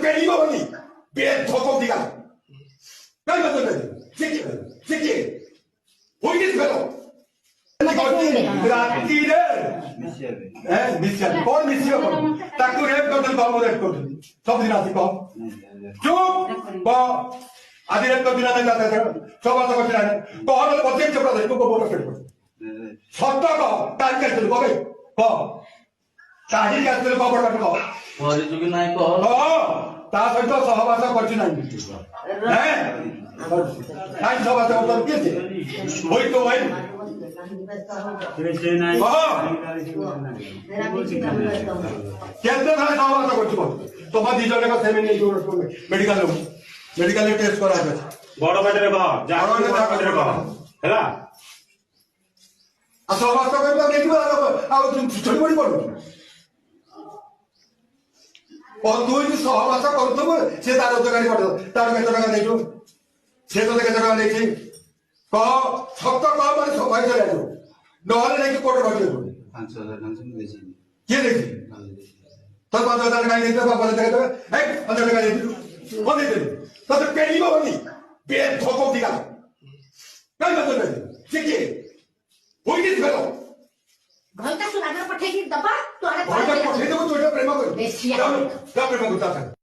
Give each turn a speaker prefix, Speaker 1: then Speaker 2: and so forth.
Speaker 1: पेली बाबनी बेद धोको दिगा काय मतलब है ठीक होई दिस फेलो रात्रीरे मिसिया कौन मिसिया कौन ताकू रेप कर दल बाबू रेप कर दल सब दिन आती कौन चुप बा आदि रेप कर दिना नहीं जाता है सब बात करते हैं कौन है बच्चे चपड़ा दे को बोल कर सत्ता का टाइम कैसे लो भाई को ताही कैसे लो बाबू का को
Speaker 2: और जो कि नहीं को
Speaker 1: हां ता सहित सहवास करछि नहीं हैं टाइम सहवास कर के छे होई तो भाई
Speaker 2: से नहीं
Speaker 1: केते थाने सहवास करछि तो मत दिजले का सेमिनी जो मेडिकल टेस्ट करा है
Speaker 3: बड़ बाटरे कह जा बड़ बाटरे कह हैला
Speaker 1: आ सहवास करबा देखिबा आ छोड़ी बड़ी पड़ो और तू ही सहवास करथबो से तार रोजगारी पड़ो तार केते टका देजो से तो केते टका देछि क सत्य क माने सब भाई चले जो नहले नहीं कोट भरले
Speaker 2: 5000 टेंशन देछि
Speaker 1: के देखि तो 5000 टका देते बाबा देते ए 5000 टका देते को देते तो पेली बाबनी बेद धोको दिगा काय मतलब है ठीक होई दिस फेलो
Speaker 4: घर का सुनागर पठे की दबा तो अरे
Speaker 1: घर का पठे तो प्रेम कर
Speaker 4: बेसिया
Speaker 1: क्या प्रेम करता था